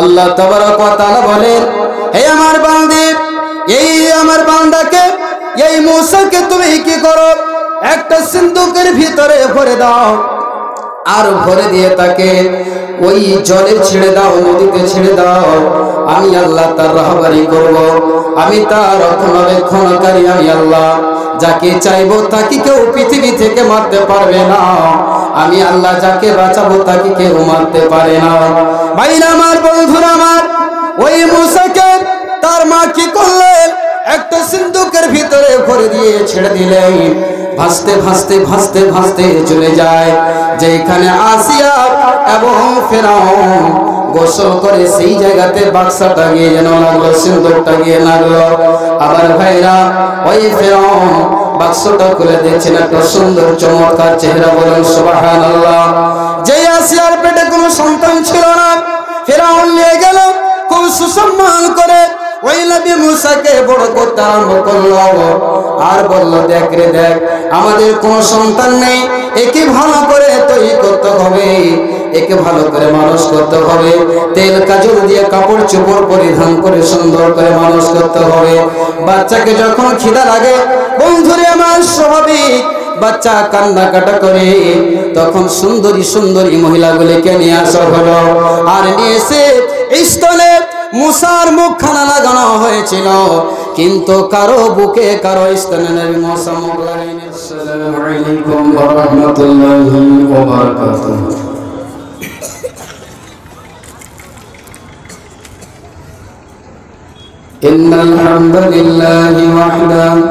আল্লাহ তাবারক ওয়া তাআলা বলেন, হে আমার বান্দী, এই আমার বান্দাকে, এই মূসাকে তুমি কি করো, একটা সিন্দুকের ভিতরে ভরে দাও, আর ভরে দিয়ে তাকে ওই জলে ছেড়ে দাও, নদীতে ছেড়ে দাও। আমি আল্লাহ তার রাহবারি করব, আমি তার রক্ষণাবেক্ষণকারী, আমি আল্লাহ যাকে চাইবো তাকে কেউ পৃথিবী থেকে মারতে পারবে না, আমি আল্লাহ যাকে বাঁচাবো তাকে কেউ মারতে পারে না। ভাইরা আমার, বন্ধুরা আমার, ওই মূসাকে তার মা কি করলেন, একটা সিন্দুকের ভিতরে ভরে দিয়ে ছেড়ে দিলেন। ভাসতে ভাসতে ভাসতে ভাসতে চলে যায় যেখানে আসিয়া এবং ফেরাউন গোসল করে, সেই জায়গাতে বাক্সাটা গিয়ে যেন লাগলো, সিন্দুকটা গিয়ে লাগলো। আবার ভাইরা, ওই ফেরাউন বাক্সটা খুলে দেখছেন একটা সুন্দর চমৎকার চেহারা, বলেন সুবহানাল্লাহ। যে আসিয়ার পেটে কোনো সন্তান ছিল না, ফেরাউন নিয়ে গেল খুব সুসম্মান করে, ওই নবী মূসাকে বড় করতে আরম্ভ করলো আর বলল, দেখ রে দেখ, আমাদের কোনো সন্তান নেই, একে ভালো করে তৈরি করতে হবে, একে ভালো করে মানুষ করতে হবে, তেল কাজল দিয়ে কাপড় চোপড় পরিধান করে সুন্দর করে মানুষ করতে হবে। বাচ্চাকে যখন খিদা লাগে, বন্ধুরে আমার, স্বাভাবিক বাচ্চা কান্নাকাটা করে, তখন সুন্দরী সুন্দরী মহিলাগুলিকে নিয়ে আসা হলো, আর নিয়ে এসে স্থলে মূসার মুখখানা লাগানো হয়েছিল, কিন্তু কারো বুকে কারো স্তনে নবী মূসা মুখ লাগায়নি। আসসালামু আলাইকুম ওয়া রাহমাতুল্লাহি ওয়া বারাকাতুহু। ইন্নাল হামদুলিল্লাহি ওয়াহদাহু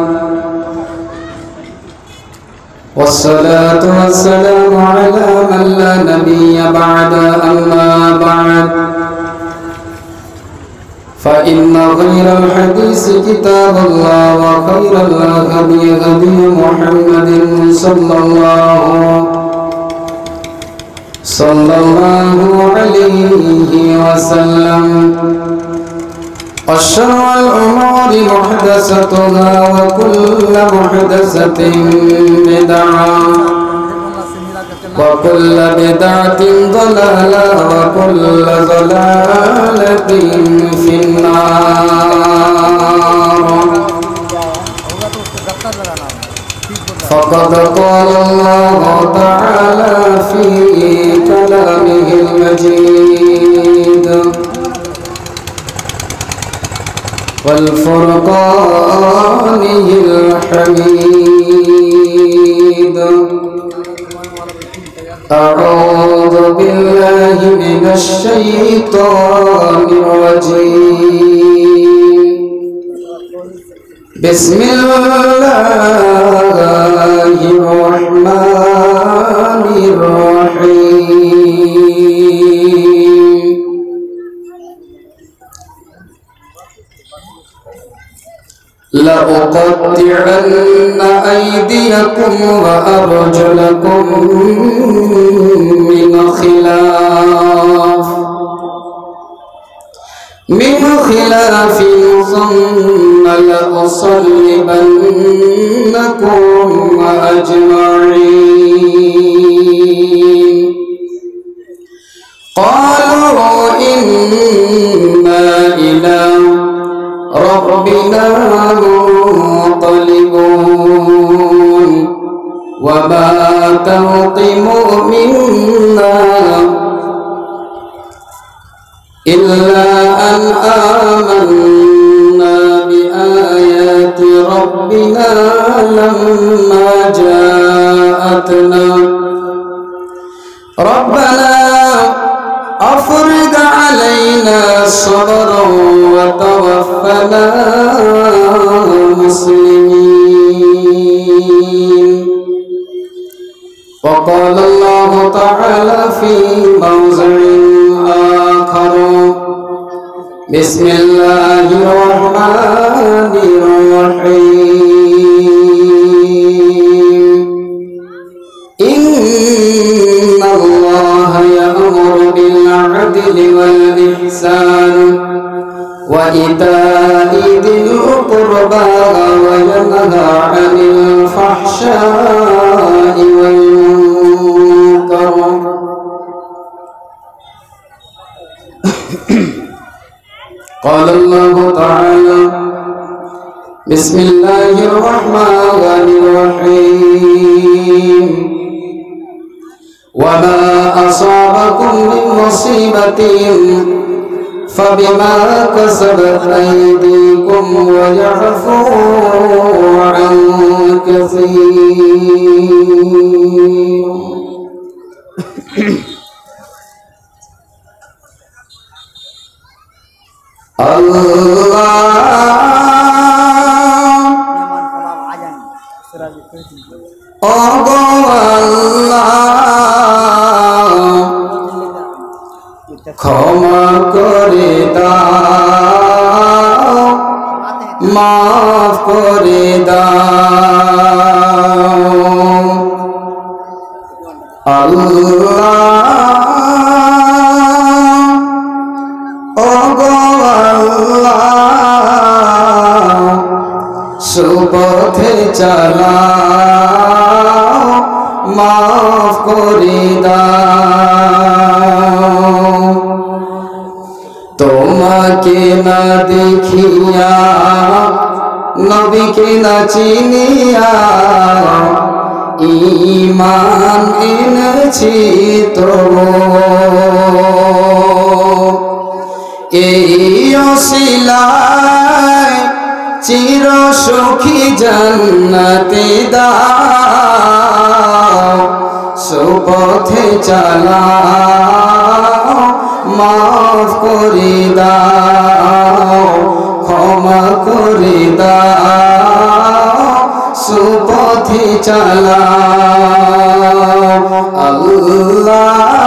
والصلاة والسلام على من لا نبي بعد، أما بعد فإن خير الحديث كتاب الله، وخير الهدي هدي محمد صلى الله عليه وسلم. وشر الأمور محدثاتها، وكل محدثة بدعة، وكل بدعة ضلالة، وكل ضلالة في النار. فقد قال الله تعالى في كلامه المجيد والفرقانه الحميد: أعوذ بالله من الشيطان الرجيم. بسم الله الرحمن الرحيم. لأقطعن أيديكم وأرجلكم من خلاف ثم لأصلبنكم أجمعين. قالوا إنا إلى ربنا منقلبون. وما تنقموا منا إلا أن آمنا بآيات ربنا لما جاءتنا. ربنا أفرغ علينا صبرا وتوفنا مسلمين. وقال الله تعالى في موضع آخر: بسم الله الرحمن الرحيم. إن الله يأمر بالعدل والإحسان وإيتاء ذي القربى وينهى عن الفحشاء والمنكر قال الله تعالى بسم الله الرحمن الرحيم وما أصابكم من مصيبة فبما كسبت أيديكم ويعفو عن كثير ক্ষমা করে দাও মাফ করে দাও সুপথে চালাও মাফ করে দাও তোমাকে না দেখিয়া নবীকে না চিনিয়া ঈমান এনেছি তো এই ওসিলায় চির সুখী জান্নাতে দাও সুপথে চালাও মাফ করে দাও ক্ষমা করে দাও সুপথে চালাও আল্লাহ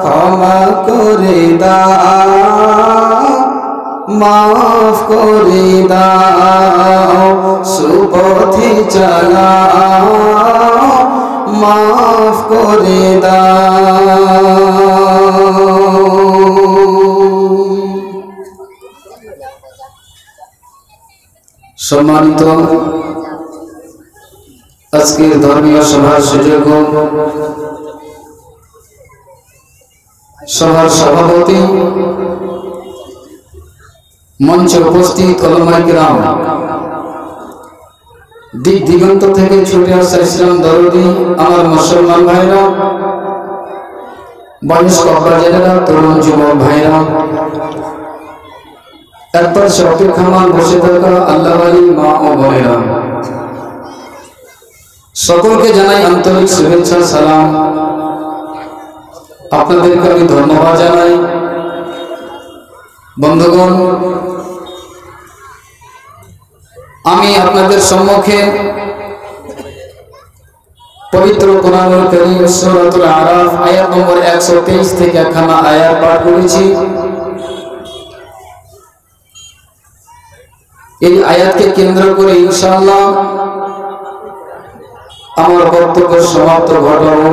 ক্ষমা করে দাও মাফ করে দাও সুপথে চালাও মাফ করে দাও সম্মানিত আজকের ধর্মীয় সভার সুযোগ সভার সভাপতি মঞ্চে উপস্থিত উলামায়ে কিরাম দিক দিগন্ত থেকে ছুটে আসা ইসলাম দরদি আমার মুসলমান ভাইরা বয়স্ক আব্বাজানেরা তরুণ যুবক ভাইরা একবার অপেক্ষামান বসে থাকা আল্লাহওয়ালি মা ও বোনেরা সকলকে জানাই আন্তরিক শুভেচ্ছা সালাম আপনাদেরকে আমি ধন্যবাদ জানাই বন্ধুগণ আমি আপনাদের সম্মুখে পবিত্র কোরআনুল কারীম সূরাতুল আরাফ আয়াত নম্বর 123 থেকে একখানা আয়াত পাঠ করেছি এই আয়াতকে কেন্দ্র করে ইনশাআল্লাহ আমার বক্তব্য সমাপ্ত ঘটাবো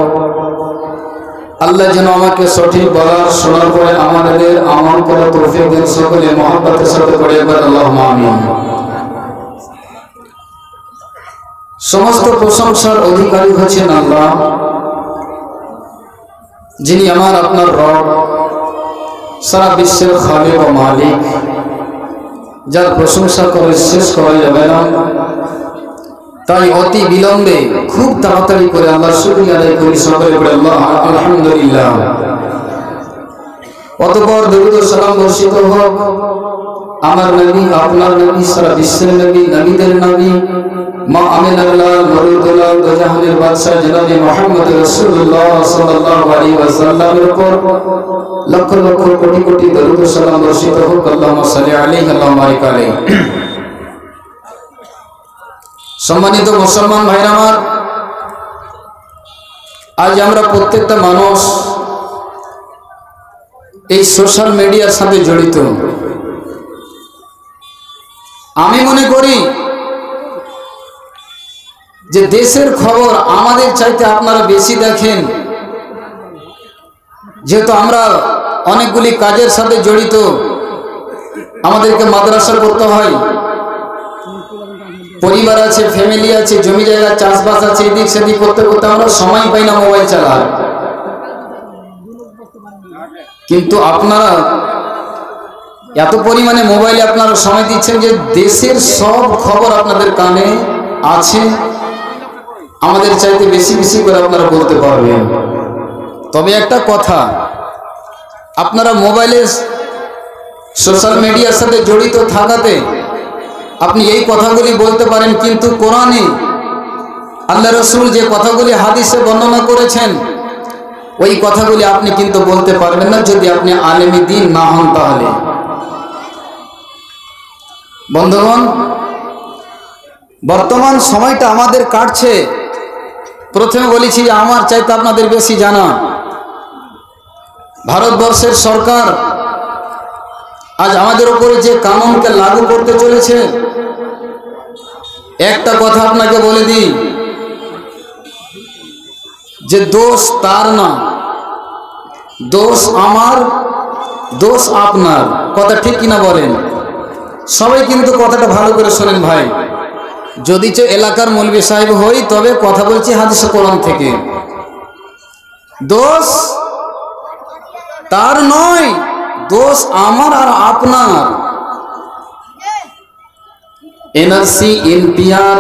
আল্লাহ যেন আমাকে সঠিক বলার শোনার পরে আমাদের আমল করার তৌফিক দেন সকলে মহব্বতের সাথে পড়ে একবার আল্লাহুম্মা আমিন সমস্ত প্রশংসার অধিকারী হচ্ছেন আল্লাহ যিনি আমার আপনার রব সারা বিশ্বের খালিক ও মালিক যার প্রশংসা করে শেষ করা যাবে না তাই অতি বিলম্বে খুব তাড়াতাড়ি করে আল্লাহ শুকরিয়া আদায় করি সকলে বলে আল্লাহ আলহামদুলিল্লাহ অতঃপর দরুদ ও সালাম বর্ষিত হোক আমার নবী আপনার নবী সারা বিশ্বের নবী নবীদের নবী মা আমিনাল্লাহ মরুদুল্লাহ দোজাহানের বাদশা জনাবে মুহাম্মদ রাসূলুল্লাহ সাল্লাল্লাহু আলাইহি ওয়াসাল্লামের উপর লক্ষ লক্ষ কোটি কোটি দরুদ ও সালাম বর্ষিত হোক আল্লাহুম্মা সাল্লি আলাইহি আল্লাহুম্মা বারিক আলাইহি সম্মানিত মুসলমান ভাইরা আমার আজ আমরা প্রত্যেকটা মানুষ এই সোশ্যাল মিডিয়ার সাথে জড়িত আমি মনে করি যে দেশের খবর আমাদের চাইতে আপনারা বেশি দেখেন যেহেতু আমরা অনেকগুলি কাজের সাথে জড়িত আমাদেরকে মাদ্রাসা করতে হয় পরিবার আছে, ফ্যামিলি আছে, জমি জায়গা চাষবাস আছে, এদিক সেদিক করতে করতে আমরা সময় পাই না মোবাইল চালার। কিন্তু আপনারা এত পরিমাণে মোবাইলে আপনারা সময় দিচ্ছেন যে দেশের সব খবর আপনাদের কানে আছে, আমাদের চাইতে বেশি বেশি করে আপনারা বলতে পারবেন। তবে একটা কথা, আপনারা মোবাইলে সোশ্যাল মিডিয়ার সাথে জড়িত থাকাতে আপনি এই কথাগুলি বলতে পারেন, কিন্তু কোরআনে আল্লাহ রসুল যে কথাগুলি হাদিসে বর্ণনা করেছেন ওই কথাগুলি আপনি কিন্তু বলতে পারবেন না যদি আপনি আলেমী দ্বীন না হন। তাহলে বন্ধুগণ, বর্তমান সময়টা আমাদের কাটছে। প্রথমে বলেছি যে আমার চাইতে আপনাদের বেশি জানা। ভারতবর্ষের সরকার আজ আমাদের উপরে যে কানুনকে লাগু করতে চলেছে, একটা কথা আপনাকে বলে দিই যে দোষ তার না, দোষ আমার, দোষ আপনার। কথা ঠিক কিনা বলেন? সবাই কিন্তু কথাটা ভালো করে শোনেন ভাই। যদি এলাকার মৌলভী সাহেব হই তবে কথা বলছি হাদিস কোরআন থেকে। দোষ তার নয়, দোষ আমার আর আপনার। এনআরসি, এনপিআর,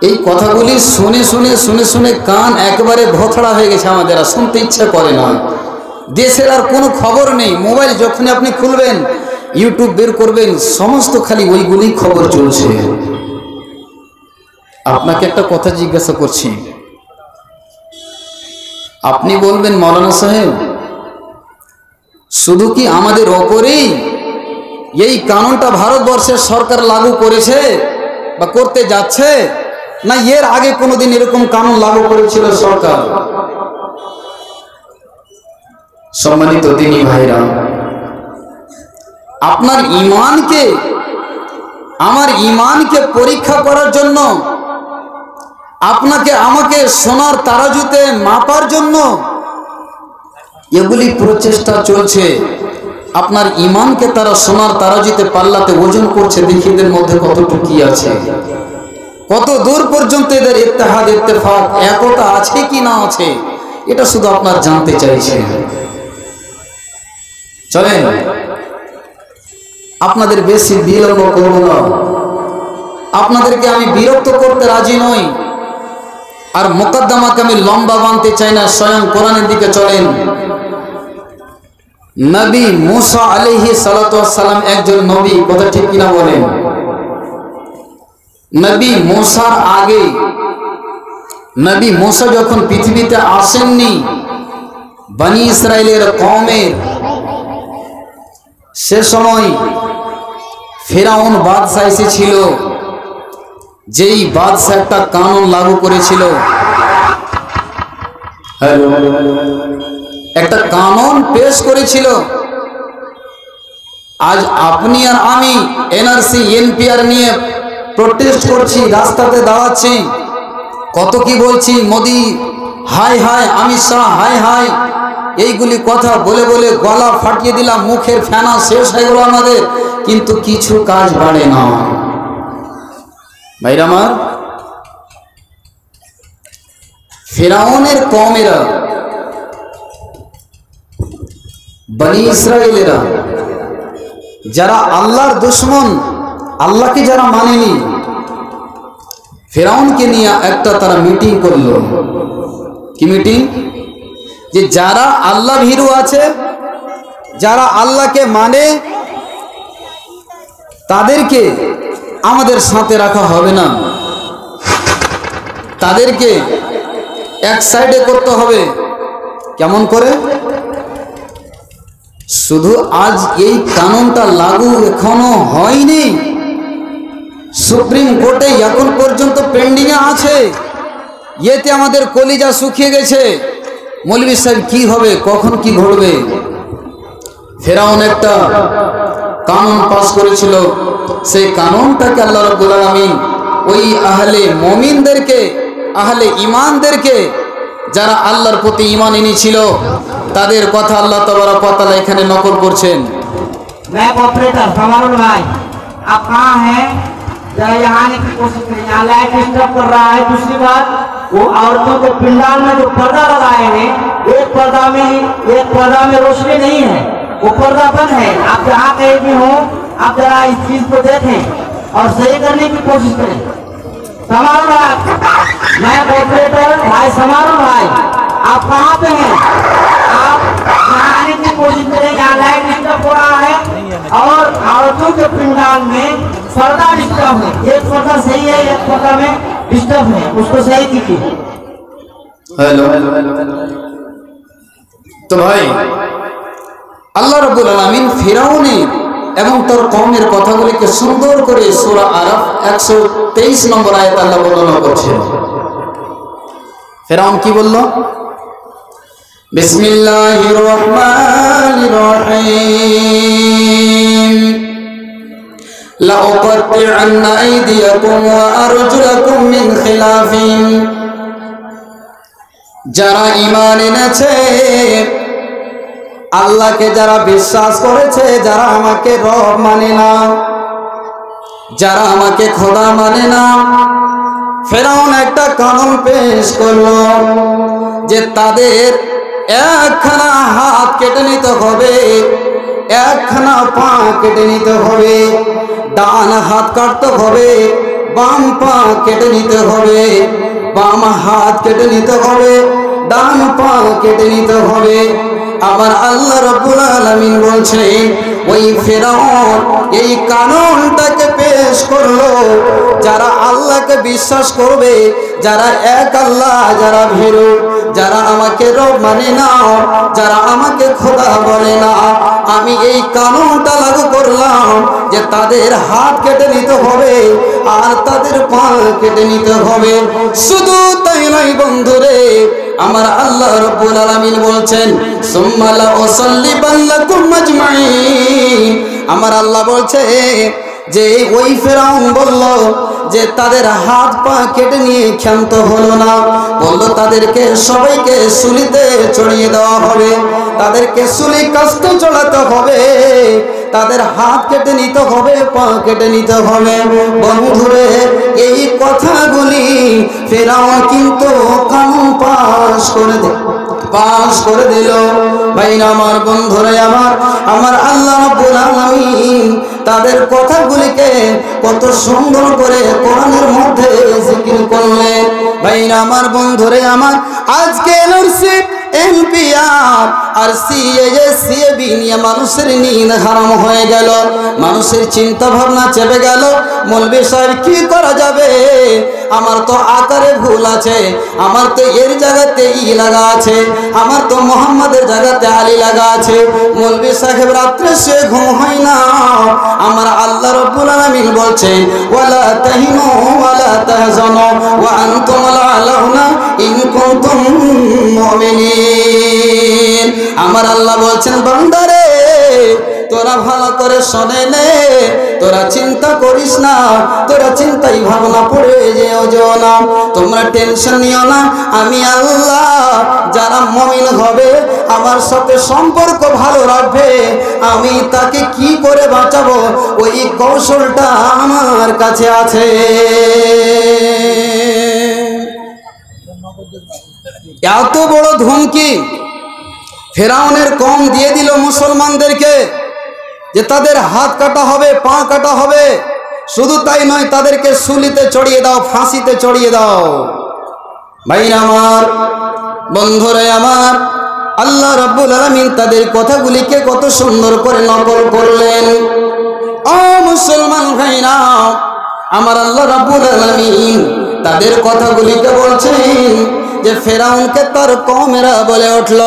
এই কথাগুলি শুনে শুনে শুনে শুনে কান একেবারে ভোথড়া হয়ে গেছে আমাদের, আর শুনতে ইচ্ছা করে না। দেশের আর কোনো খবর নেই। মোবাইল যখনই আপনি খুলবেন, ইউটিউব বের করবেন, সমস্ত খালি ওইগুলি খবর চলছে। আপনাকে একটা কথা জিজ্ঞাসা করছি, আপনি বলবেন মৌলানা সাহেব শুধু কি আমাদের ওপরেই এই কানুনটা ভারতবর্ষের সরকার লাগু করেছে বা করতে যাচ্ছে, না এর আগে কোনোদিন এরকম কানুন লাগু করেছিল সরকার? সম্মানিত দিনী ভাইরা, আপনার ঈমানকে, আমার ঈমানকে পরীক্ষা করার জন্য, আপনাকে আমাকে সোনার তারাজুতে মাপার জন্য এগুলি প্রচেষ্টা চলছে। আপনার ঈমানকে তারা সোনার তারাজুতে পাল্লাতে ওজন করছে, দেখি এদের মধ্যে কতটুকু কি আছে, কত দূর পর্যন্ত এদের ইত্তেহাদ, ইত্তেফাক, একতা আছে কি না আছে, এটা শুধু আপনার জানতে চাইছে। চলেন, আপনাদের বেশি বিলম্ব করব না, আপনাদেরকে আমি বিরক্ত করতে রাজি নই, আর মুকদ্দমাকে আমি লম্বা বানতে চাই না। স্বয়ং কোরআনের দিকে চলেন। নবী মুসা আলাইহিস সালাতু ওয়াস সালাম একজন নবী, কথা ঠিক কিনা বলেন? নবী মুসার আগে, নবী মুসা যখন পৃথিবীতে আসেননি, বনি ইসরাইলের কওমের সে সময় ফেরাউন বাদশা এসেছিল, যেই বাদশা একটা কানুন লাগু করেছিল, একটা কানুন পেশ করেছিল। আজ আপনি আর আমি এনআরসি, এনপিআর নিয়ে প্রোটেস্ট করছি, রাস্তাতে দাঁড়াচ্ছি, কত কি বলছি, Modi high high, Amit Shah high high, এইগুলি কথা বলে বলে গলা ফাটিয়ে দিলাম, মুখের ফেনা শেষ হয়ে গেল আমাদের, কিন্তু কিছু কাজ বাড়ে না। ভাইরা আমার, ফিরাউনের কওমেরা, বনি ইসরাইলেরা, যারা আল্লাহর দুশমন, আল্লাহকে যারা মানেনি, ফিরাউনকে নিয়ে একটা তারা মিটিং করলো। কি মিটিং? যে যারা আল্লাহ ভীরু আছে, যারা আল্লাহকে মানে, তাদেরকে আমাদের সাথে রাখা হবে না, তাদেরকে এক সাইডে করতে হবে। কেমন করে? শুধু আজ এই কানুনটা লাগু এখনো হয়নি, সুপ্রিম কোর্টে এখন পর্যন্ত পেন্ডিং এ আছে, এতে আমাদের কলিজা শুকিয়ে গেছে। মৌলভী সাহেব কি হবে, কখন কি ঘটবে? ফেরাউন একটা কানুন পাস করেছিল, সেই কানুনটাকে আল্লাহ রাব্বুল আলামিন ওই আহলে মুমিনদেরকে, আহলে ঈমানদেরকে, যারা আল্লাহর প্রতি ঈমান এনেছিল, তাদের কথা আল্লাহ তাবারক ওয়া তাআলা এখানে নকল করছেন। मैं ऑपरेटर सवारुल भाई, आप कहाँ हैं? जरा यहाँ आने की कोशिश करें। यहाँ लाइट डिस्टर्ब कर रहा है। दूसरी बात, वो औरतों के पिंडाल में जो पर्दा लगाए हैं, एक पर्दा में रोशनी नहीं है, वो पर्दा बंद है। आप जहाँ कहीं भी हो, आप जरा इस चीज को देखें और सही करने की कोशिश करें। समारोह भाई, मैं ऑपरेटर भाई समारोह भाई, आप कहाँ पे हैं? आप यहाँ आने की कोशिश करें। यहाँ लाइट डिस्टर्ब हो रहा है और औरतों के पिंडाल में पर्दा डिस्टर्ब है। एक पर्दा सही है, एक पर्दा में डिस्टर्ब है, उसको सही कीजिए। हेलो तो भाई আল্লাহ রাব্বুল আলামিন ফিরাউনের এবং তার কওমের কথাগুলিকে সুন্দর করে সূরা আরাফ 123 নম্বর আয়াতে আল্লাহ বর্ণনা করছেন। ফিরাউন কি বলল? বিসমিল্লাহির রহমানির রহিম লা উকাত্তি'আন্না আইদিয়াকুম ওয়া আরজুলাকুম মিন খিলাফিন। যারা ঈমান এনেছে, আল্লাহকে যারা বিশ্বাস করেছে, যারা আমাকে রব মানে না, যারা আমাকে খোদা মানে না, ফেরাউন একটা কানুন পেশ করলো যে তাদের একখানা হাত কেটে নিতে হবে, একখানা পা কেটে নিতে হবে, ডান হাত কাটতে হবে, বাম পা কেটে নিতে হবে, বাম হাত কেটে নিতে হবে, ডান পা কেটে নিতে হবে। আবার আল্লাহ রাব্বুল আলামিন বলছেন ওই ফেরাউন এই কানুনটাকে পেশ করলো যারা আল্লাহকে বিশ্বাস করবে, যারা এক আল্লাহ, যারা ভীরু, যারা আমাকে রব মানে না, যারা আমাকে খোদা বলে না, আমি এই কানুনটা লাগু করলাম যে তাদের হাত কেটে নিতে হবে আর তাদের পা কেটে নিতে হবে। শুধু তাই নয় বন্ধুরে, আমার আল্লাহ রাব্বুল আলামিন বলছেন সুম্মা লা উসাল্লিবান্নাকুম আজমাইন। আমার আল্লাহ বলছে যে ওই ফেরাউন বলল যে তাদের হাত পা কেটে নিয়ে ক্ষান্ত হলো না, বললো তাদেরকে সবাইকে সুলিতে চড়িয়ে দেওয়া হবে, তাদেরকে সুলি কাস্তে চড়াতে হবে, তাদের হাত কেটে নিতে হবে, পা কেটে নিতে হবে। বন্ধুরে এই কথাগুলি ফেরাউন কিন্তু কানুন পাশ করে দিল। ভাই আমার বন্ধুরে, আমার আল্লাহ রাব্বুল আলামিন তাদের কথাগুলিকে কত সুন্দর করে কোরআনের মধ্যে জিকির করলেন। ভাই আমার বন্ধুরে, আজকে এনআরসি এমপিআর আর সিএবি নিয়ে মানুষের নিদ হারাম হয়ে গেল, মানুষের চিন্তা ভাবনা চেপে গেল। মৌলভী সাহেব কি করা যাবে? আমার তো আকারে ভুল আছে, আমার তো এর জায়গাতে ই লাগা আছে, আমার তো মোহাম্মদের জায়গাতে আলী লাগা আছে। মৌলভী সাহেব রাত্রে সে ঘুম হয় না। আমার আল্লাহ রাব্বুল আলামিন বলছেন ওয়ালা তাহিনু ওয়ালা তাহজানু ওয়া আনতুমুল আ'লাউনা ইন কুনতুম মুমিনিন। আমার আল্লাহ বলছেন বান্দারে তোরা ভালো করে শোনে নে, তোরা চিন্তা করিস না, তোরা চিন্তাই ভাবনা পড়ে যেও না, তোমরা টেনশন নিও না। আমি আল্লাহ যারা মুমিন হবে, আমার সাথে সম্পর্ক ভালো রাখবে, আমি তাকে কি করে বাঁচাবো ওই কৌশলটা আমার কাছে আছে। এত বড় ধমকি ফেরাউনের কওম দিয়ে দিল মুসলমানদেরকে যে তাদের হাত কাটা হবে, পা কাটা হবে। শুধু তাই নয়, তাদেরকে সুলিতে চড়িয়ে দাও, ফাঁসিতে চড়িয়ে দাও। ভাইরা আমার, বন্ধুরা আমার, আল্লাহ রাব্বুল আলামিন তাদের কথাগুলিকে কত সুন্দর করে নকল করলেন। ও মুসলমান ভাইরা, আমার আল্লাহ রাব্বুল আলামিন তাদের কথাগুলিকে বলছেন যে ফেরাউনকে তার কওমেরা বলে উঠল,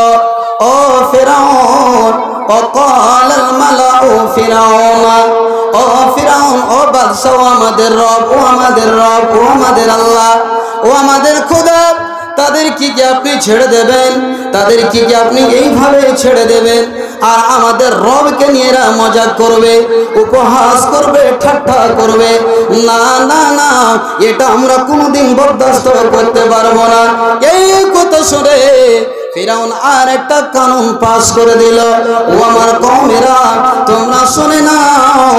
ও ফেরাউন, وقال الملأ فرعون ও ফিরাউন, ও বাদশা, ও আমাদের রব, ও আমাদের রব, ও আমাদের আল্লাহ, ও আমাদের খোদা, তাদের কি আপনি ছেড়ে দেবেন? তাদের কি আপনি এইভাবে ছেড়ে দেবেন? আর আমাদের রবকে নিয়ে এরা মজা করবে, উপহাস করবে, ঠাট্টা করবে? না না না, এটা আমরা কোনোদিন বরদাস্ত করতে পারবো না। এই কথা শুনে ফিরাউন আর একটা কানুন পাস করে দিল, ও আমার কওমেরা তোমরা শুনে নাও,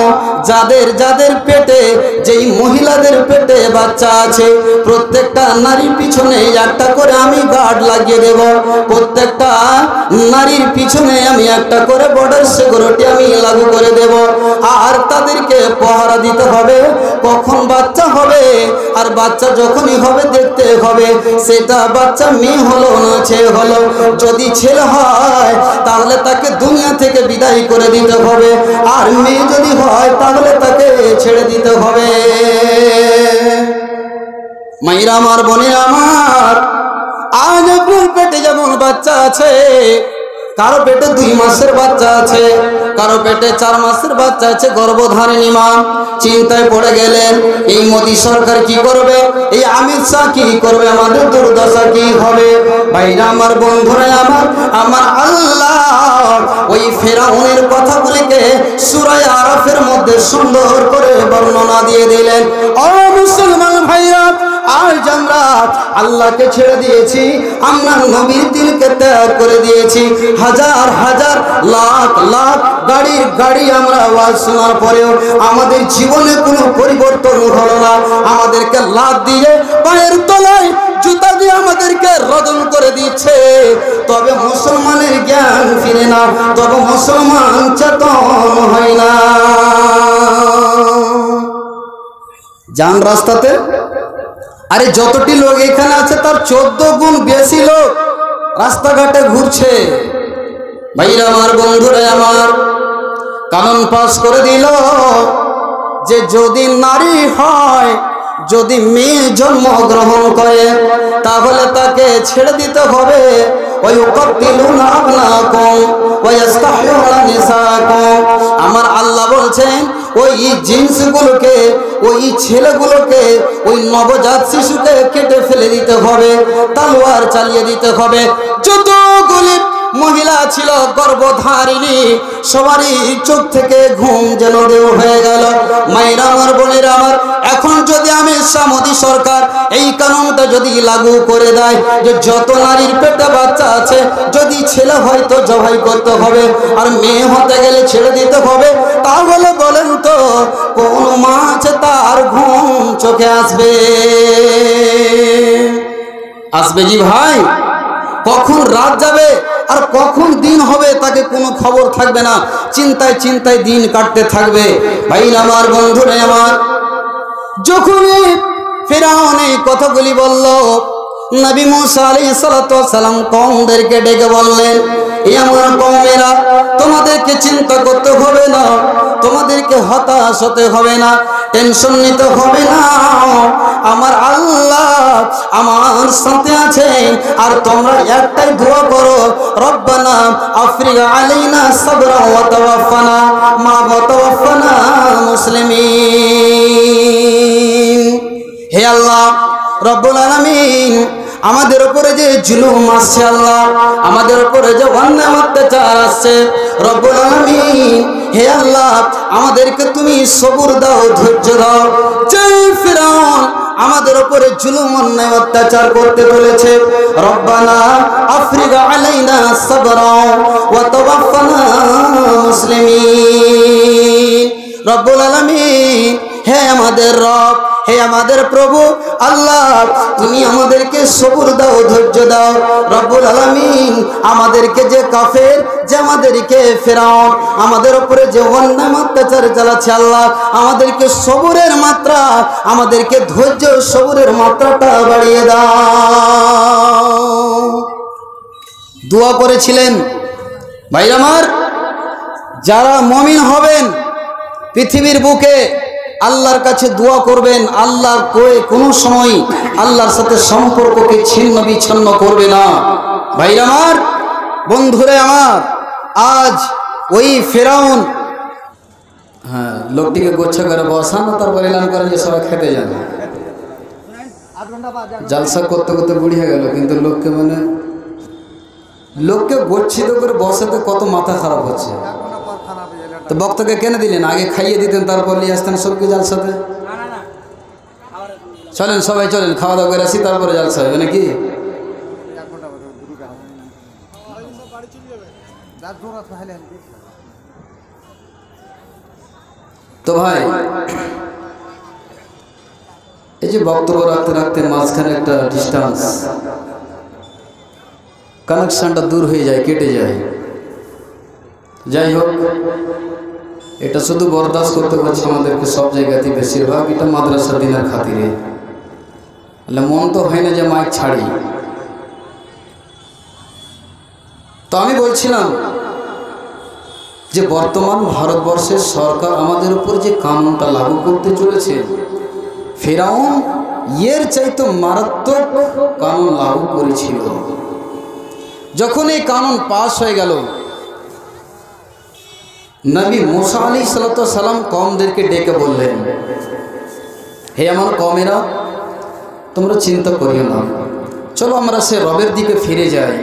যাদের যাদের পেটে, যেই মহিলাদের পেটে বাচ্চা আছে, প্রত্যেকটা নারীর পিছনে একটা করে আমি গার্ড লাগিয়ে দেব, প্রত্যেকটা নারীর পিছনে আমি একটা করে বর্ডার সিকিউরিটি আমি লাগু করে দেব, আর তাদেরকে পহরা দিতে হবে কখন বাচ্চা হবে, আর বাচ্চা যখনই হবে দেখতে হবে সেটা বাচ্চা মেয়ে হলো না ছেলে হলো, যদি ছেলে হয় তাহলে তাকে দুনিয়া থেকে বিদায় করে দিতে হবে, আর মেয়ে যদি হয় তাহলে তাকে ছেড়ে দিতে হবে। মায়েরা আমার, বোনেরা আমার, আজ আপনার পেটে যেমন বাচ্চা আছে, কারো পেটে 2 মাসের বাচ্চা আছে, কারো পেটে 4 মাসের বাচ্চা আছে, গর্ভধারিণী মা চিন্তায় পড়ে গেলেন, এই মোদী সরকার কি করবে, এই অমিত শাহ কি করবে, আমাদের দুর্দশা কি হবে। ভাইরা আমার, বন্ধুরা আমার, আমার আল্লাহ ওই ফেরাউনের কথাগুলিকে সূরা আরাফের মধ্যে সুন্দর করে বর্ণনা দিয়ে দিলেন। ও মুসলমান ভাইরা, আজ আমরা আল্লাহকে ছেড়ে দিয়েছি, আমরা নবীর দিনকে ত্যাগ করে দিয়েছি, হাজার হাজার লাখ লাখ গাড়ির গাড়ি আমরা আওয়াজ শোনার পরেও আমাদের জীবনে কোনো পরিবর্তন হলো না, আমাদেরকে লাত দিয়ে পায়ের তলায় জুতা দিয়ে আমাদেরকে রদন করে দিচ্ছে, তবে মুসলমানের জ্ঞান ফিরে না, তবে মুসলমান চেতন হয় না। যান রাস্তাতে, আরে যতটি লোক এখানে আছে তার 14 গুণ বেশি লোক রাস্তাঘাটে ঘুরছে। ভাইরা আমার, বন্ধুরা আমার, কানুন পাস করে দিল যে যদি নারী হয়, যদি মেয়ে জন্মগ্রহণ করে তাহলে তাকে ছেড়ে দিতে হবে। আমার আল্লাহ বলছেন ওই জিন্সগুলোকে, ওই ছেলেগুলোকে, ওই নবজাত শিশুকে কেটে ফেলে দিতে হবে, তলোয়ার চালিয়ে দিতে হবে। যতগুলি মহিলা ছিল গর্ভধারিণী সবারই চোখ থেকে ঘুম যেন দেও হয়ে গেল। মায়েরা আমার, বোনেরা আমার, এখন যদি আমি মোদী সরকার এই কানুনটা যদি লাগু করে দেয় যে যত নারীর পেটে বাচ্চা আছে যদি ছেলে হয় তো জবাই করতে হবে, আর মেয়ে হতে গেলে ছেড়ে দিতে হবে, তাহলে বলেন তো কোন মা আছে তার ঘুম চোখে আসবে? আসবে জি ভাই? কখন রাত যাবে আর কখন দিন হবে তাকে কোনো খবর থাকবে না, চিন্তায় চিন্তায় দিন কাটতে থাকবে। ভাই আমার, বন্ধুরা আমার, যখন ফিরআউন এই কথাগুলি বলল, নবী মুসা আলাইহিস সালাতু ওয়াস সালাম কওমদেরকে ডেকে বললেন, এই আমার কওমেরা, তোমাদেরকে চিন্তা করতে হবে না, তোমাদেরকে হতাশ হতে হবে না, টেনশন নিতে হবে না, আমার আল্লাহ আমার সাথে আছেন। আর তোমরা একটাই দোয়া করো, রব্বানা আফরিগ আলাইনা সাবরা ওয়া তাওয়াফানা মা তাওয়াফানা মুসলিমিন। হে আল্লাহ রব্বুল আলামিন, আমাদের উপরে যে জুলুম আসছে, আল্লাহ আমাদের উপরে যে অন্যায় অত্যাচার আসছে, রব্বুল আলামিন হে আল্লাহ আমাদেরকে তুমি সবুর দাও, ধৈর্য দাও। যে ফিরআউন আমাদের উপরে জুলুম অন্যায় অত্যাচার করতে বলেছে, রব্বানা আফরিগ আলাইনা সাবরা ওয়া তাওয়াফানা মুসলিমিন। রব্বুল আলামিন, হে আমাদের রব, হে আমাদের প্রভু আল্লাহ, তুমি আমাদেরকে সবুর দাও, ধৈর্য দাও। রব্বুল আলামিন, আমাদেরকে যে কাফের, যে আমাদেরকে ফিরআউন আমাদের উপরে যে অন্যায় অত্যাচার চালাচ্ছে, আল্লাহ আমাদেরকে সবুরের মাত্রা, আমাদেরকে ধৈর্য সবুরের মাত্রাটা বাড়িয়ে দাও। দোয়া করেছিলেন। ভাই আমার, যারা মুমিন হবেন পৃথিবীর বুকে আল্লাহর কাছে দোয়া করবেন, আল্লাহর কোনো সময় আল্লাহর সাথে সম্পর্ককে ছিন্ন বিচ্ছিন্ন করবে না। ভাইরা আমার, বন্ধুরে আমার, আজ ওই ফিরআউন, হ্যাঁ লোকটিকে গোচ্ছা করে বসানো, তারপর এলান করেন যে সবাই খেতে যান। জালসা করতে করতে বুড়ি হয়ে গেল, কিন্তু লোককে গচ্ছিত করে বসাতে কত মাথা খারাপ হচ্ছে। তো বক্তাকে কেন দিলেন? আগে খাইয়ে দিতেন, তারপর নিয়ে আসতেন সবকে জালসাতে। চলেন সবাই চলেন, খাওয়া দাওয়া করে আসি, তারপরে জালসা হবে নাকি? তো ভাই এই যে বক্তব্য রাখতে রাখতে মাঝখানে একটা ডিস্টেন্স কানেকশনটা দূর হয়ে যায়, কেটে যায়। যাই হোক, এটা শুধু বরদাস্ত করতে হচ্ছে আমাদেরকে সব জায়গাতে, বেশিরভাগ এটা মাদ্রাসা দিনের খাতিরে। মন তো হয় না যে মাইক ছাড়ি। তো আমি বলছিলাম যে বর্তমান ভারতবর্ষের সরকার আমাদের উপর যে কানুনটা লাগু করতে চলেছে, ফেরাউন এর চাইতে মারাত্মক কানুন লাগু করেছিল। যখন এই কানুন পাশ হয়ে গেল, নবী মুসা আলাইহিস সালাম কওমদেরকে ডেকে বললেন, হে আমার কওমেরা, তোমরা চিন্তা করিও না, চলো আমরা সে রবের দিকে ফিরে যাই।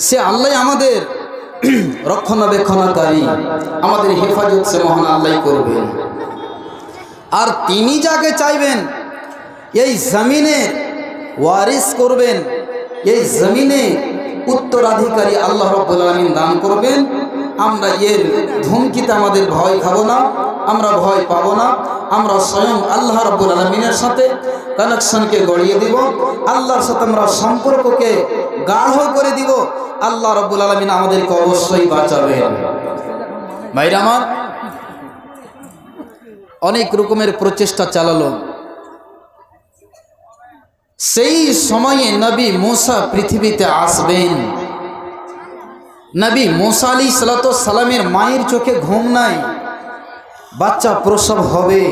সে আল্লাহ আমাদের রক্ষণাবেক্ষণকারী, আমাদের হেফাজত সে মহান আল্লাহ করবেন। আর তিনি যাকে চাইবেন এই জমিনে ওয়ারিস করবেন, এই জমিনে উত্তরাধিকারী আল্লাহ রাব্বুল আলামিন দান করবেন। আমরা এর ধমকিতে আমাদের ভয় খাবো না, আমরা ভয় পাবো না। আমরা স্বয়ং আল্লাহ রাব্বুল আলামিনের সাথে কানেকশনকে গড়িয়ে দিব, আল্লাহর সাথে আমরা সম্পর্ককে গাঢ় করে দিব। আল্লাহ রাব্বুল আলামিন আমাদেরকে অবশ্যই বাঁচাবেন। ভাইরা আমার, অনেক রকমের প্রচেষ্টা চালালো। সেই সময়ে নবী মুসা পৃথিবীতে আসবেন। নবী মুসা আলাইহিস সালামের মায়ের চোখে ঘুম নাই, বাচ্চা প্রসব হবে।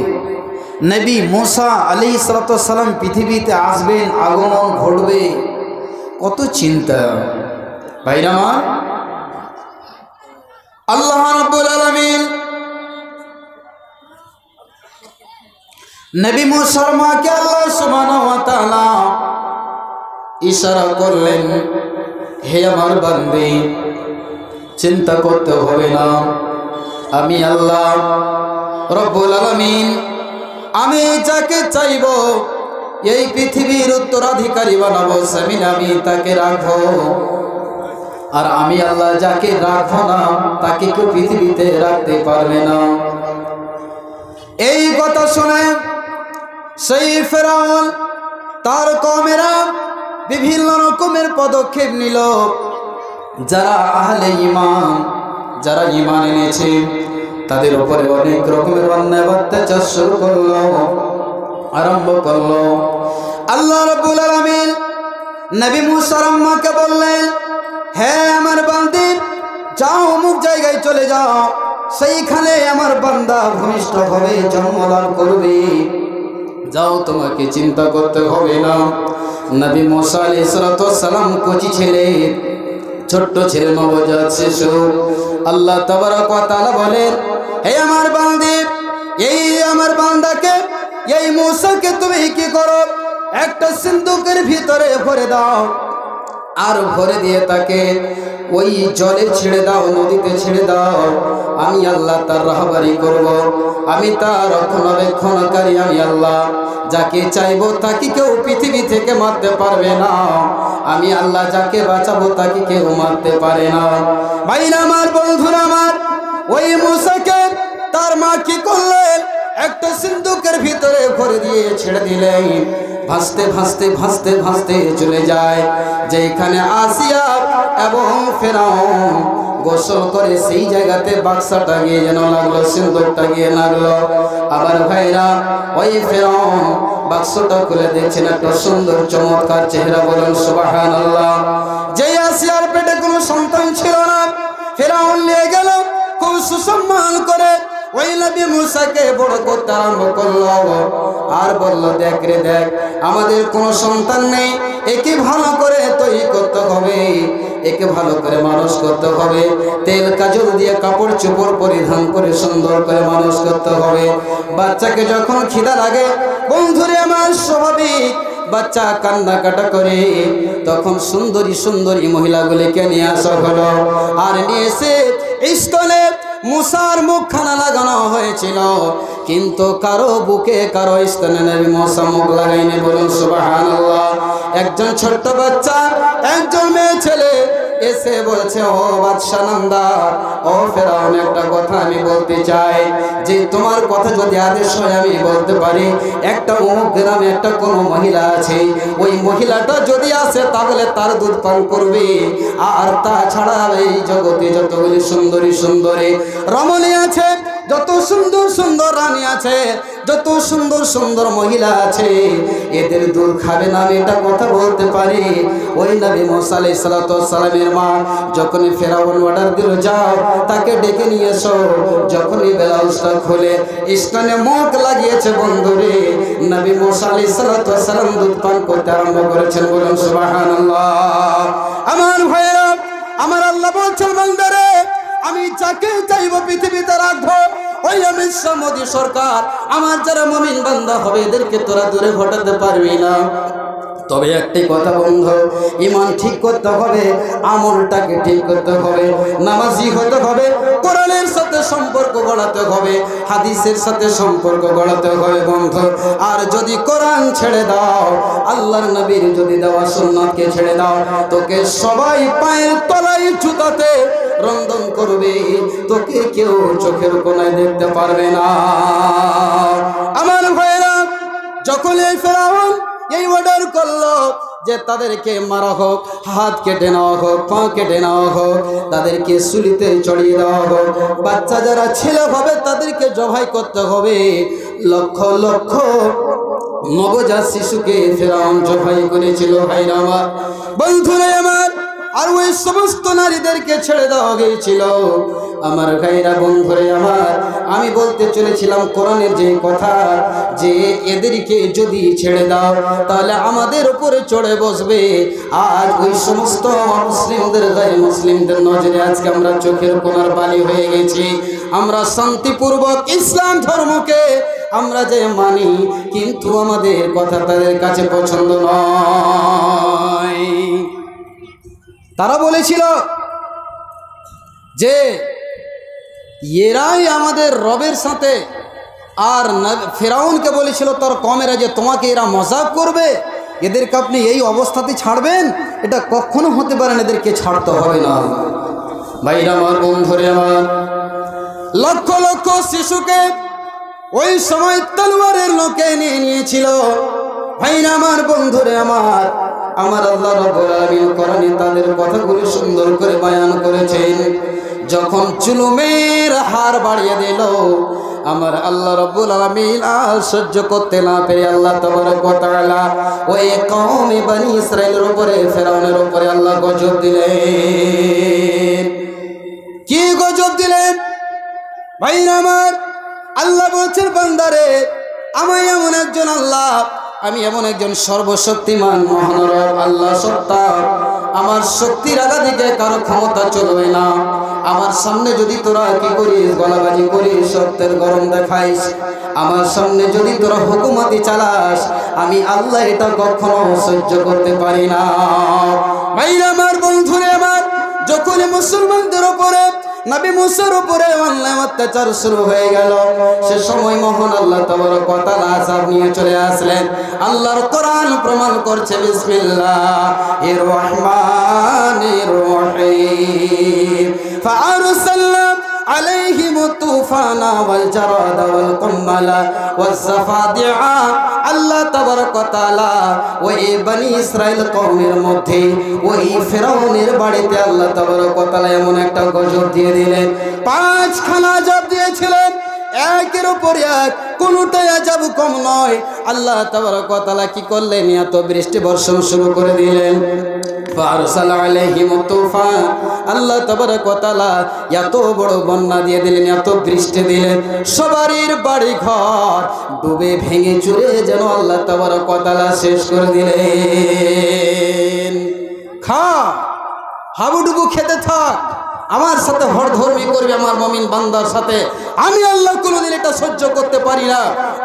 নবী মুসা আলাইহিস সালাম পৃথিবীতে আসবেন, আগমন ঘটবে। কত চিন্তা ভাইরা আমার। আল্লাহ রাব্বুল আলামিন নবী মুসার মাকে আল্লাহ সুবহানাহু ওয়া তাআলা ইশারা করলেন, হে আমার বান্দী, চিন্তা করতে হবে না, আমি আল্লাহ রব্বুল আলামিন আমি যাকে চাইব এই পৃথিবীর উত্তরাধিকারী বানাবো, জমিন আমি তাকে রাখবো। আর আমি আল্লাহ যাকে রাখবো না তাকে কেউ পৃথিবীতে রাখতে পারবে না। এই কথা শুনে সেই ফেরাউন তার কওমেরা বিভিন্ন রকমের পদক্ষেপ নিল। যারা আহলে ঈমান, যারা ঈমান এনেছে, তাদের উপরে অনেক রকমের অন্যায় অত্যাচার শুরু করলো, আরম্ভ করলো। আল্লাহ রাব্বুল আলামিন নবী মুসার আম্মাকে বললেন, হে আমার বান্দী, যাও অমুক জায়গায় চলে যাও, সেইখানে আমার বান্দা ভূমিষ্ঠভাবে জন্মলাভ করবে। যাও, তোমাকে চিন্তা করতে হবে না। নবী মুসা আলাইহিস সালাম কচি ছেলে, ছোট্ট ছেলে, নবজাত শিশু। আল্লাহ তাবারক ওয়া তাআলা বলেন, হে আমার বান্দী, এই আমার বান্দাকে, এই মুসাকে তুমি কি করো, একটা সিন্দুকের ভিতরে ভরে দাও, আর ভরে দিয়ে তাকে ওই জলে ছেড়ে দাও, নদীতে ছেড়ে দাও। আমি আল্লাহ তার রাহবারি করব, আমি তার রক্ষণাবেক্ষণকারী। আমি আল্লাহ যাকে চাইবো তাকে কেউ পৃথিবী থেকে মারতে পারবে না। আমি আল্লাহ যাকে বাঁচাবো তাকে কেউ মারতে পারে না। ভাইরা আমার, বন্ধুরা আমার, ওই মুসাকে তার মা কি করলেন, একটা সিন্দুকের ভিতরে ভরে দিয়ে ছেড়ে দিলেন। ভাসতে ভাসতে ভাসতে ভাসতে চলে যায় যেখানে আসিয়া এবং ফেরাউন গোসল করে, সেই জায়গাতে বাক্সাটা গিয়ে যেন লাগলো, সিন্দুকটা গিয়ে লাগলো। আবার ভাইরা, ওই ফেরাউন বাক্সটা খুলে দেখছেন একটা সুন্দর চমৎকার চেহারা। বলেন সুবহানাল্লাহ। যেই আসিয়ার পেটে কোনো সন্তান ছিল না, ফেরাউন নিয়ে গেল খুব সুসম্মান করে, ওই নবী মুসাকে বড় করতে আরম্ভ করলো। আর বলল, দেখ রে দেখ, আমাদের কোনো সন্তান নেই, একে ভালো করে তৈরি করতে হবে, একে ভালো করে মানুষ করতে হবে, তেল কাজল দিয়ে কাপড় চোপড় পরিধান করে সুন্দর করে মানুষ করতে হবে। বাচ্চাকে যখন খিদা লাগে, বন্ধুরে আমার, স্বাভাবিক বাচ্চা কান্নাকাটা করে, তখন সুন্দরী সুন্দরী মহিলাগুলিকে নিয়ে আসা হলো। আর নিয়ে এসে স্থলে মুসার মুখখানা লাগানো হয়েছিল, কিন্তু কারো বুকে কারো স্তনে নবী মুসা মুখ লাগাইনি। বলুন সুবহানাল্লাহ। একজন ছোট্ট বাচ্চা, একজন মেয়ে ছেলে এসে এসে বলছে, ও বাদশা নামদার, ও ফেরাউন, একটা কথা আমি বলতে চাই, যে তোমার কথা যদি আদেশ হয় আমি বলতে পারি, একটা অমুক গ্রামে একটা কোনো মহিলা আছে, ওই মহিলাটা যদি আসে তাহলে তার দুধ পান করবে। আর তাছাড়া এই জগতে যতগুলি সুন্দরী সুন্দরী রমণী আছে, যত সুন্দর সুন্দর রানী আছে, যত সুন্দর সুন্দর মহিলা আছে, এদের দুধ খাবে না, আমি এটা কথা বলতে পারি। ওই নবী মুসা আলাইহিস সালাতু ওয়াস সালামের মা যখনই ফেরাউন অর্ডার দিল, যাও তাকে ডেকে নিয়ে এসো, যখনই ব্লাউজটা খুলে স্টানে মুখ লাগিয়েছে, বন্ধুরে নবী মুসা আলাইহিস সালাতু ওয়াস সালাম দুধ পান করতে আরম্ভ করেছেন। বলুন সুবহানাল্লাহ। আমার ভাইরা, আমার আল্লাহ বলছেন, বান্দারে আমি যাকে চাইবো পৃথিবীতে রাখবো। ওই অমিত শাহ মোদী সরকার, আমার যারা মুমিন বান্দা হবে এদেরকে তোরা দূরে ঘটাতে পারবি না। তবে একটি কথা বন্ধু, ঈমান ঠিক করতে হবে, আমলটাকে ঠিক করতে হবে, নামাজি হতে হবে, কোরআনের সাথে সম্পর্ক গড়াতে হবে, হাদিসের সাথে সম্পর্ক গড়াতে হবে বন্ধু। আর যদি কোরআন ছেড়ে দাও, আল্লাহর নবীর যদি দেওয়া সুন্নাতকে ছেড়ে দাও, তোকে সবাই পায়ের তলায় জুতাতে রন্ধন করবে, তোকে কেউ চোখের কোণায় দেখতে পারবে না। আমার ভাইরা, যখন এই ফেরাউন এই অর্ডার করলো যে তাদেরকে মারা হোক, হাত কেটে নেওয়া হোক, পা কেটে নেওয়া হোক, তাদেরকে সুলিতে চড়িয়ে দেওয়া হোক, বাচ্চা যারা ছেলে হবে তাদেরকে জবাই করতে হবে, লক্ষ লক্ষ নবজাত শিশুকে ফেরাউন জবাই করেছিল। ভাইরা আমার, বন্ধুরা আমার, আর ওই সমস্ত নারীদেরকে ছেড়ে দেওয়া গিয়েছিল। আমার ভাইরা, বন্ধুরে আমার, আমি বলতে চলেছিলাম কোরআনের যে কথা, যে এদেরকে যদি ছেড়ে দাও তাহলে আমাদের উপরে চড়ে বসবে। আজ ওই সমস্ত মুসলিমদের গায়ে, মুসলিমদের নজরে আজকে আমরা চোখের কোণার বালি হয়ে গেছি। আমরা শান্তিপূর্বক ইসলাম ধর্মকে আমরা যে মানি, কিন্তু আমাদের কথা তাদের কাছে পছন্দ নয়। তারা বলেছিল যে এরাই আমাদের রবের সাথে, আর ফেরাউনকে বলেছিল তোর কমেরা যে তোমাকে এরা মজাক করবে, এদেরকে আপনি এই অবস্থাতে ছাড়বেন, এটা কখনো হতে পারে না, এদেরকে ছাড়তে হবে না। ভাইরা আমার, বন্ধুরে আমার, লক্ষ লক্ষ শিশুকে ওই সময় তলোয়ারের লোকে নিয়ে নিয়েছিল। ভাইরা আমার, বন্ধুরে আমার, আমার আল্লাহ রাব্বুল আলামিন কোরআনে তাদের কথাগুলো সুন্দর করে বয়ান করেছেন। যখন জুলুমের হার বাড়িয়ে দিল, আমার আল্লাহ রাব্বুল আলামিন আর সহ্য করতে না পেরে আল্লাহ তাবারক ওয়া তাআলা ওই কওমে বনি ইসরাইলের উপরে, ফেরাউনের উপরে আল্লাহ গজব দিলেন। কি গজব দিলেন? ভাইরা আমার, আল্লাহ বলছেন, বান্দারে আমি এমন একজন আল্লাহ, আমি এমন একজন সর্বশক্তিমান মহান রব আল্লাহ সত্তা, আমার শক্তির আগাদিকে কারো ক্ষমতা চলবে না। আমার সামনে যদি তোরা কি করিস, গলাবাজি করিস, সত্যের গরম দেখাইস, আমার সামনে যদি তোরা হুকুমতি চালাস, আমি আল্লাহ এটা কখনো সহ্য করতে পারি না। ভাইরা আমার, বন্ধুরে আমার, যখন মুসলমানদের উপরে, নবী মুসার উপরে অন্যায় অত্যাচার শুরু হয়ে গেল, সে সময় মহান আল্লাহ তাবারক ওয়া তাআলা আযাব নিয়ে চলে আসলেন। আল্লাহর কোরআন প্রমাণ করছে, বিসমিল্লাহির রহমানির রহিম, ফাআরসালনা আলাইহিমুত তুফানা ওয়াল জারাদা ওয়াল কুম্মালা ওয়াজ জাফাদিআ। আল্লাহ তাবারক ওয়া তাআলা ওই বনি ইসরাইল কওমের মধ্যে ওই ফেরাউনের বাড়িতে আল্লাহ তাবারক ওয়া তাআলা এমন একটা গজব দিয়ে দিলেন। 5 খানা আযাব দিয়েছিলেন, একের উপর এক, কোনটাই আযাব কম নয়। আল্লাহ তাবারক ওয়া তাআলা কি করলেন? এত বৃষ্টি বর্ষণ শুরু করে দিলেন। ফারসাল আলাইহিমুত তুফান, আল্লাহ তাবারক ওয়া তাআলা এত বড় বন্যা দিয়ে দিলেন, এত বৃষ্টি দিলেন, সবারই বাড়ি ঘর ডুবে ভেঙে চুরে যেন আল্লাহ তাবারক ওয়া তাআলা শেষ করে দিলেন। খা, হাবুডুবু খেতে থাক, আমার সাথে হরধর্মি করবি আমার মুমিন বান্দার সাথে, আমি আল্লাহ কোনোদিন এটা সহ্য করতে পারি না।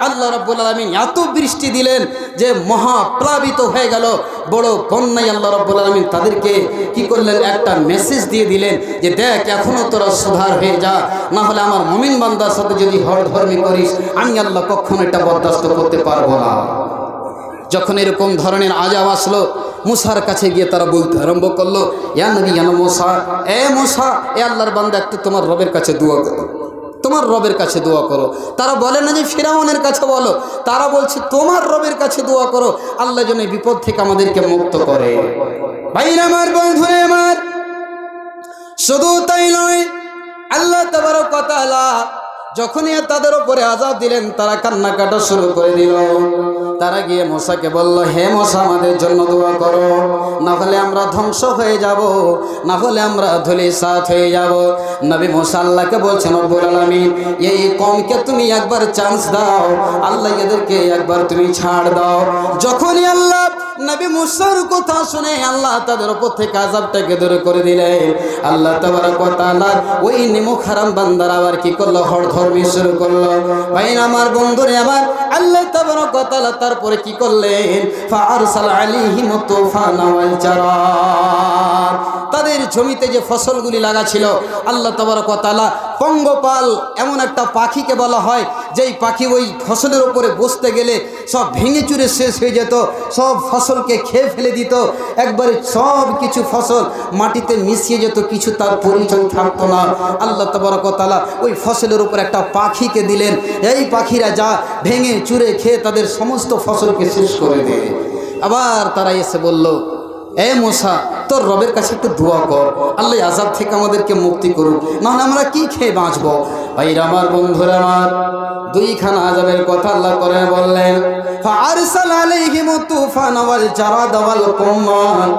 আল্লাহ রাব্বুল আলামিন এত বৃষ্টি দিলেন যে মহা প্লাবিত হয়ে গেল, বড় বন্যায় আল্লাহ রাব্বুল আলামিন তাদেরকে কি করলেন? একটা মেসেজ দিয়ে দিলেন যে দেখ, এখনো তোরা সুধার হয়ে যা, না হলে আমার মুমিন বান্দার সাথে যদি হরধর্মি করিস, আমি আল্লাহ কখনো এটা বরদাস্ত করতে পারবো না। যখন এরকম ধরনের আজাব আসলো, মুসার কাছে গিয়ে তারা বলতে আরম্ভ করলো, ইয়া নবী ইয়া মুসা, এ মুসা, এ আল্লাহর বান্দা, একটু তোমার রবের কাছে দোয়া করো, তোমার রবের কাছে দোয়া করো। তারা বলে না যে ফিরাউনের কাছে বলো, তারা বলছে তোমার রবের কাছে দোয়া করো, আল্লাহ যেন বিপদ থেকে আমাদেরকে মুক্ত করে। ভাইরা আমার, বন্ধুরা আমার, শুধু তাই নয়, আল্লাহ তাবারক ওয়া তাআলা যখনই তাদের উপরে আযাব দিলেন, তারা কান্নাকাটা শুরু করে দিল। তারা গিয়ে মুসাকে বলল, হে মুসা, আমাদের জন্য দোয়া করো, না হলে আমরা ধ্বংস হয়ে যাব, না হলে আমরা ধূলিসাৎ হয়ে যাব। নবী মুসা আল্লাহকে বলছেন, রব্বুল আলামিন, এই কওমকে তুমি একবার চান্স দাও, আল্লাহ এদেরকে একবার তুমি ছাড় দাও। যখনই আল্লাহ নবী মুসার কথা শুনে আল্লাহ তাদের উপর থেকে আযাবটাকে দূর করে দিলেন, আল্লাহ তাবারক ওয়া তাআলা ওই নিমুখ হারাম বান্দারা আবার কি করলো, হরধর্মী শুরু করলো। ভাই আমার, বন্ধুরে আমার, আল্লাহ তাবারক ওয়া তাআলা তারপরে কি করলেন, ফাআরসাল আলাইহিম তুফানা ওয়াল জারাদ, তাদের জমিতে যে ফসলগুলি লাগা ছিল, আল্লাহ তাবারক ওয়া তাআলা পঙ্গপাল এমন একটা পাখিকে বলা হয়, যেই পাখি ওই ফসলের উপরে বসতে গেলে সব ভেঙে চুরে শেষ হয়ে যেত, সব ফসলকে খেয়ে ফেলে দিত, একবারে সব কিছু ফসল মাটিতে মিশিয়ে যেত, কিছু তার পরিচয় থাকতো না। আল্লাহ তাবারক ওয়া তাআলা ওই ফসলের উপর একটা পাখিকে দিলেন, এই পাখিরা যা ভেঙে চুরে খেয়ে তাদের সমস্ত ফসলকে শেষ করে দেয়। আবার তারা এসে বলল, এ মুসা, তোর রবের কাছে একটু দোয়া কর, আল্লাহ আযাব থেকে আমাদেরকে মুক্তি করুক, নাহলে আমরা কি খেয়ে বাঁচবো। ভাইরা আমার, বন্ধুরা আমার, দুইখানা আযাবের কথা আল্লাহ করে বললেন, ফাআরসাল আলাইহিম তুফান ওয়াল জারাদ ওয়াল কুম্মাল।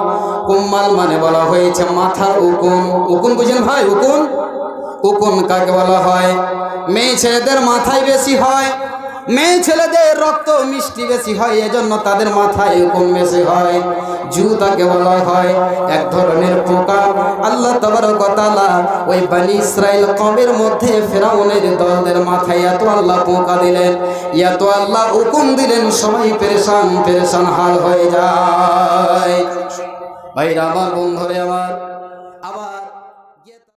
কুম্মাল মানে বলা হয়েছে মাথার উকুন। উকুন বুঝেন ভাই? উকুন, উকুন কাকে বলা হয়? মেয়ে ছেলেদের মাথায় বেশি হয়, মেয়ে ছেলেদের রক্ত মিষ্টি বেশি হয়, এজন্য তাদের মাথায় উকুন বেশি হয়। জু তাকে বলা হয়, এক ধরনের পোকা। আল্লাহ তাবারক ওয়া তাআলা ওই বনি ইসরাইল কওমের মধ্যে ফিরাউনের দলদের মাথায় এত আল্লাহ পোকা দিলেন, এত আল্লাহ উকুন দিলেন, সবাই পেরেশান পেরেশান হাল হয়ে যায়। ভাইরা আমার, বন্ধুরে আমার, আবার